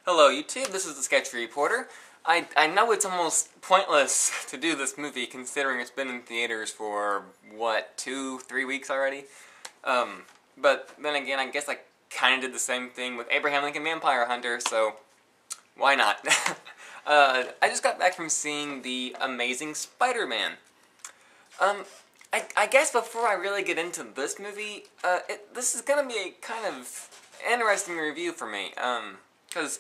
Hello YouTube, this is the Sketchy Reporter. I know it's almost pointless to do this movie considering it's been in theaters for, what, 2-3 weeks already? But then again, I guess I kinda did the same thing with Abraham Lincoln Vampire Hunter, so why not? I just got back from seeing The Amazing Spider-Man. I guess before I really get into this movie, this is gonna be a kind of interesting review for me, because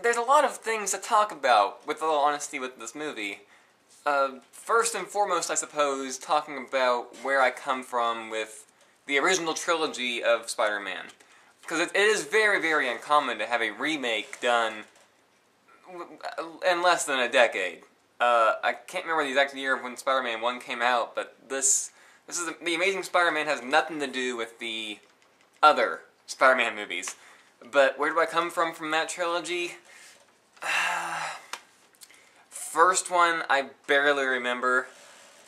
there's a lot of things to talk about, with all honesty, with this movie. First and foremost, I suppose, talking about where I come from with the original trilogy of Spider-Man. Because it is very, very uncommon to have a remake done in less than a decade. I can't remember the exact year of when Spider-Man 1 came out, but this is The Amazing Spider-Man has nothing to do with the other Spider-Man movies. But where do I come from that trilogy? First one, I barely remember.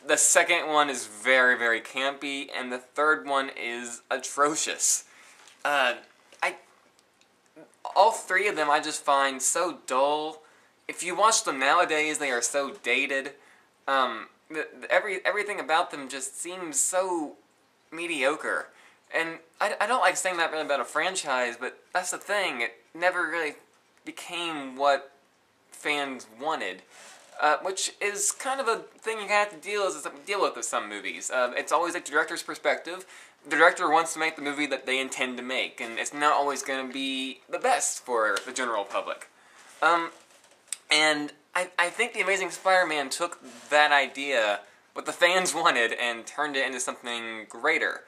The second one is very, very campy, and the third one is atrocious. All three of them I just find so dull. If you watch them nowadays, they are so dated. Everything about them just seems so mediocre. And I don't like saying that really about a franchise, but that's the thing. It never really became what fans wanted. Which is kind of a thing you have to deal with some movies. It's always a director's perspective. The director wants to make the movie that they intend to make, and it's not always going to be the best for the general public. And I think The Amazing Spider-Man took that idea, what the fans wanted, and turned it into something greater.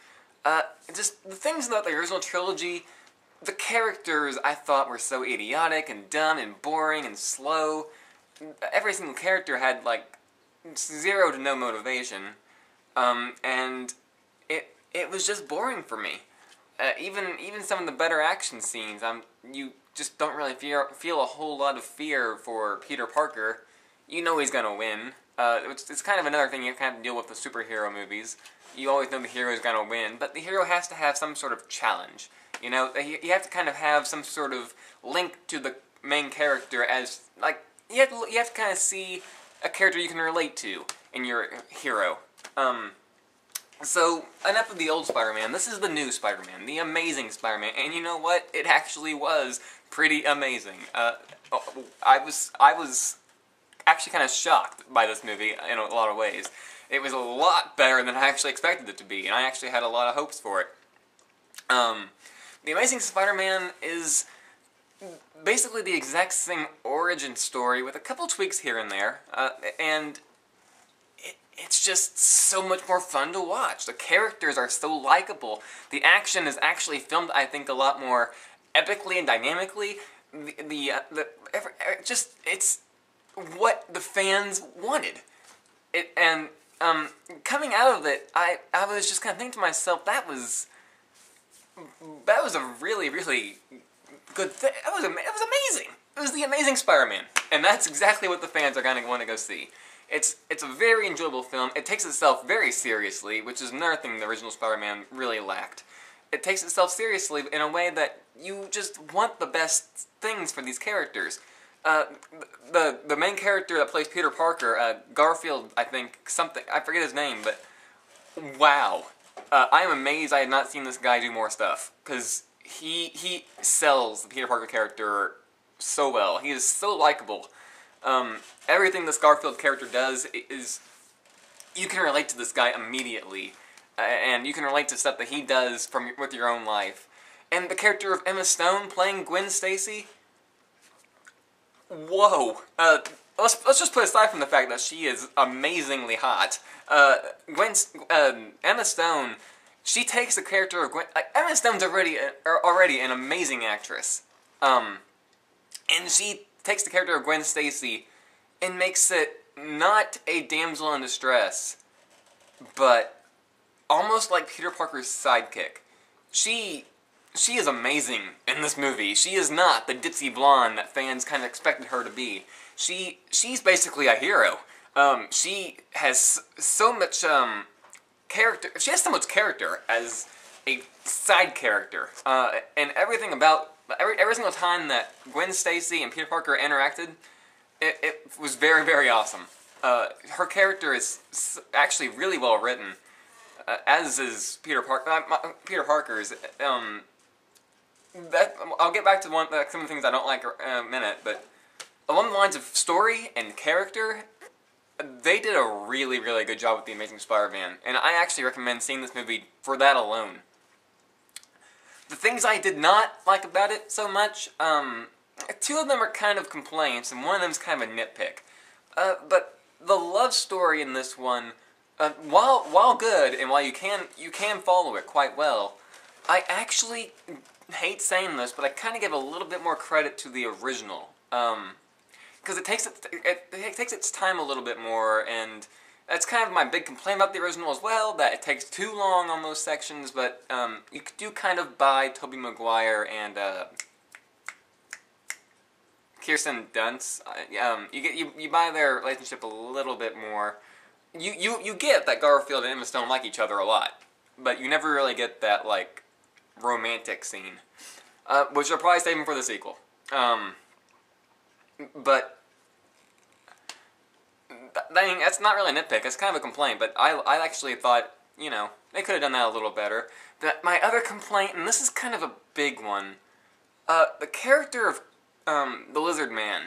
Just the things about the original trilogy, the characters I thought were so idiotic and dumb and boring and slow. Every single character had, like, zero to no motivation, and it was just boring for me. Even some of the better action scenes, you just don't really feel a whole lot of fear for Peter Parker. You know he's gonna win. It's kind of another thing you kind of deal with the superhero movies. You always know the hero is gonna win, but the hero has to have some sort of challenge. You know, you have to kind of have some sort of link to the main character as, like, you have to kind of see a character you can relate to in your hero. So, enough of the old Spider-Man. This is the new Spider-Man, the Amazing Spider-Man, and you know what? It actually was pretty amazing. I was actually kind of shocked by this movie in a lot of ways. It was a lot better than I actually expected it to be, and I actually had a lot of hopes for it. The Amazing Spider-Man is basically the exact same origin story with a couple tweaks here and there, and it's just so much more fun to watch. The characters are so likable. The action is actually filmed, I think, a lot more epically and dynamically. It's what the fans wanted. Coming out of it, I was just kind of thinking to myself, that was a really, really good thing. It was amazing. It was The Amazing Spider-Man, and that's exactly what the fans are going to want to go see. It's a very enjoyable film. It takes itself very seriously, which is another thing the original Spider-Man really lacked. It takes itself seriously in a way that you just want the best things for these characters. The main character that plays Peter Parker, Garfield, I think, I forget his name, but wow. I am amazed I had not seen this guy do more stuff, because he sells the Peter Parker character so well. He is so likable. Everything this Garfield character does is, you can relate to this guy immediately, and you can relate to stuff that he does with your own life. And the character of Emma Stone playing Gwen Stacy, whoa. Let's just put aside from the fact that she is amazingly hot. Emma Stone, she takes the character of Gwen. Emma Stone's already an amazing actress, and she takes the character of Gwen Stacy and makes it not a damsel in distress, but almost like Peter Parker's sidekick. She is amazing in this movie. She is not the ditzy blonde that fans kind of expected her to be. She's basically a hero. She has so much character. She has so much character as a side character, and everything about every single time that Gwen Stacy and Peter Parker interacted, it was very, very awesome. Her character is actually really well written, as is Peter Parker's. I'll get back to some of the things I don't like in a minute, but along the lines of story and character, they did a really, really good job with The Amazing Spider-Man, and I actually recommend seeing this movie for that alone. The things I did not like about it so much, two of them are kind of complaints, and one of them is kind of a nitpick. But the love story in this one, while good and while you can follow it quite well, I actually hate saying this, but I kind of give a little bit more credit to the original, because it takes its time a little bit more, and that's kind of my big complaint about the original as well, that it takes too long on those sections, but you do kind of buy Tobey Maguire and Kirsten Dunst. You buy their relationship a little bit more. You get that Garfield and Emma Stone like each other a lot, but you never really get that, like, romantic scene, which I'll probably save them for the sequel. But I mean, that's not really a nitpick. It's kind of a complaint, but I actually thought, you know, they could have done that a little better. But my other complaint, and this is kind of a big one, the character of the Lizard Man.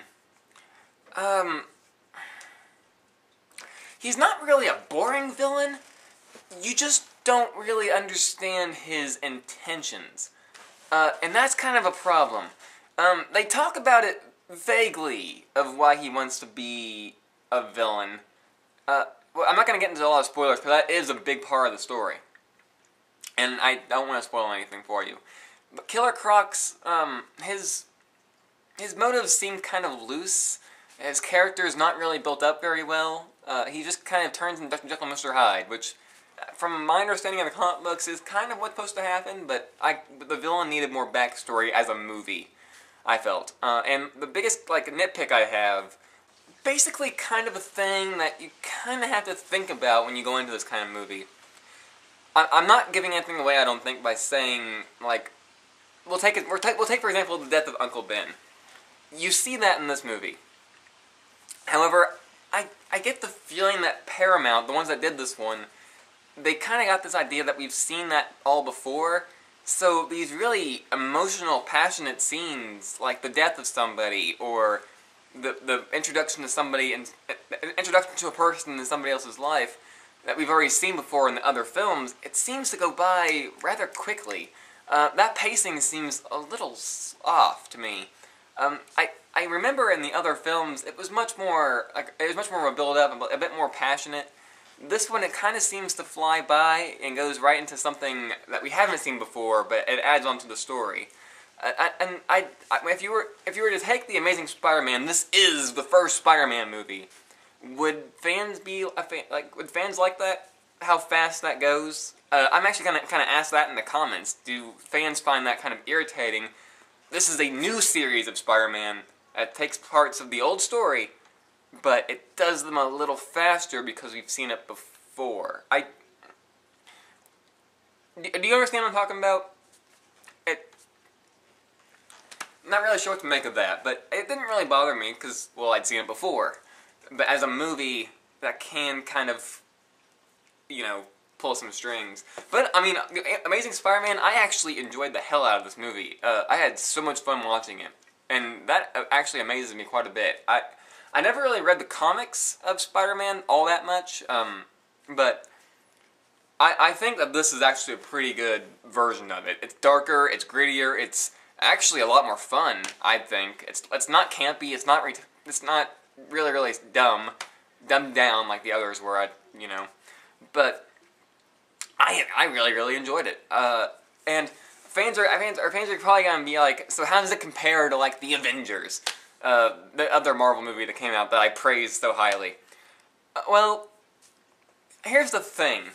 He's not really a boring villain. You just don't really understand his intentions. And that's kind of a problem. They talk about it vaguely of why he wants to be a villain. Well, I'm not going to get into a lot of spoilers, but that is a big part of the story. And I don't want to spoil anything for you. But Killer Croc's, his motives seem kind of loose. His character is not really built up very well. He just kind of turns into Dr. Jekyll and Mr. Hyde, which, from my understanding of the comic books, is kind of what's supposed to happen, but the villain needed more backstory as a movie, I felt. And the biggest, like, nitpick I have, basically kind of a thing that you kind of have to think about when you go into this kind of movie. I'm not giving anything away, I don't think, by saying, like, we'll take for example the death of Uncle Ben. You see that in this movie. However, I get the feeling that Paramount, the ones that did this one, they kind of got this idea that we've seen that all before. So these really emotional, passionate scenes, like the death of somebody, or the introduction to somebody, and introduction to a person in somebody else's life that we've already seen before in the other films, it seems to go by rather quickly. That pacing seems a little off to me. I remember in the other films it was much more of a build-up, a bit more passionate. This one, it kind of seems to fly by and goes right into something that we haven't seen before, but it adds on to the story. If you were to take The Amazing Spider-Man, this is the first Spider-Man movie. Would fans like that? How fast that goes? I'm actually gonna kind of ask that in the comments. Do fans find that kind of irritating? This is a new series of Spider-Man. It takes parts of the old story, but it does them a little faster because we've seen it before. Do you understand what I'm talking about? I'm not really sure what to make of that, but it didn't really bother me because, well, I'd seen it before. But as a movie, that can kind of, you know, pull some strings. But, I mean, Amazing Spider-Man, I actually enjoyed the hell out of this movie. I had so much fun watching it. And that actually amazes me quite a bit. I never really read the comics of Spider-Man all that much, but I think that this is actually a pretty good version of it. It's darker, it's grittier, it's actually a lot more fun, I think. It's not campy, it's not really, really dumbed down like the others were, you know. But I really, really enjoyed it. And fans are probably gonna be like, so how does it compare to, like, the Avengers, the other Marvel movie that came out that I praised so highly? Well, here's the thing.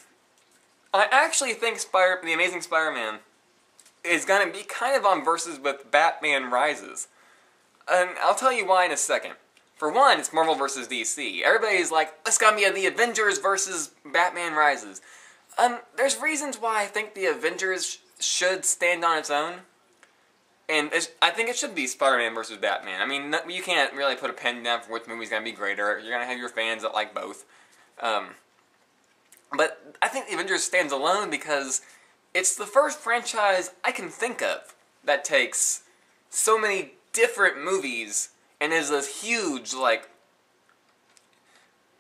I actually think The Amazing Spider-Man is gonna be kind of on versus with Batman Rises. And I'll tell you why in a second. For one, it's Marvel versus DC. Everybody's like, it's gonna be the Avengers versus Batman Rises. There's reasons why I think the Avengers should stand on its own. And I think it should be Spider-Man versus Batman. I mean, you can't really put a pen down for which movie's going to be greater. You're going to have your fans that like both. But I think the Avengers stands alone because it's the first franchise I can think of that takes so many different movies and is this huge, like,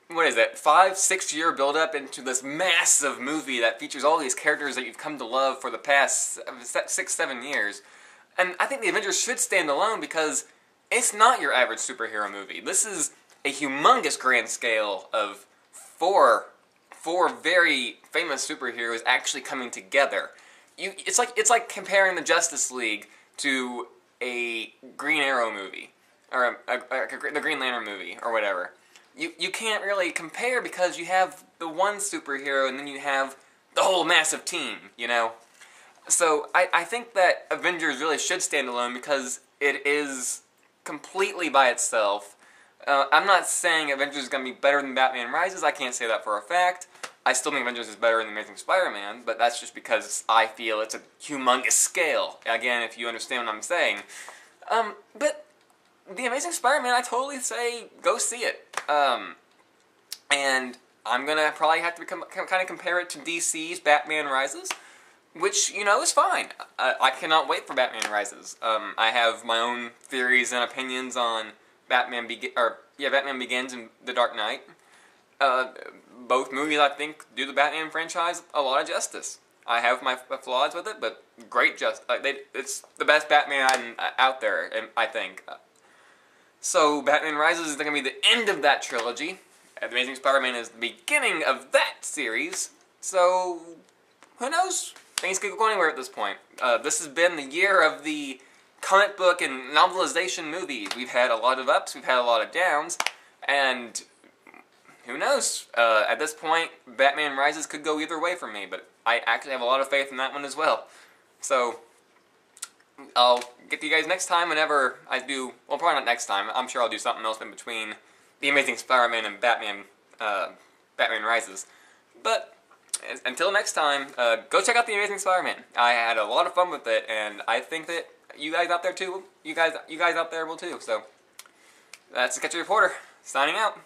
what is it, 5-6 year build up into this massive movie that features all these characters that you've come to love for the past 6-7 years. And I think the Avengers should stand alone because it's not your average superhero movie. This is a humongous grand scale of four very famous superheroes actually coming together. It's like comparing the Justice League to a Green Arrow movie, or the Green Lantern movie, or whatever. You can't really compare because you have the one superhero and then you have the whole massive team, you know? So I think that Avengers really should stand alone because it is completely by itself. I'm not saying Avengers is going to be better than Batman Rises. I can't say that for a fact. I still think Avengers is better than Amazing Spider-Man, but that's just because I feel it's a humongous scale. Again, if you understand what I'm saying. But The Amazing Spider-Man, I totally say go see it. And I'm going to probably have to kind of compare it to DC's Batman Rises, which, you know, is fine. I cannot wait for Batman Rises. I have my own theories and opinions on Batman Begins and The Dark Knight. Both movies, I think, do the Batman franchise a lot of justice. I have my flaws with it, but great it's the best Batman out there, I think. So, Batman Rises is going to be the end of that trilogy. The Amazing Spider-Man is the beginning of that series. So, who knows? Things could go anywhere at this point. This has been the year of the comic book and novelization movies. We've had a lot of ups, we've had a lot of downs, and who knows? At this point, Batman Rises could go either way for me, but I actually have a lot of faith in that one as well. So, I'll get to you guys next time whenever I do, well, probably not next time. I'm sure I'll do something else in between The Amazing Spider-Man and Batman Rises. But, until next time, go check out The Amazing Spider-Man. I had a lot of fun with it, and I think that you guys out there too, you guys out there will too. So, that's the Sketchy Reporter, signing out.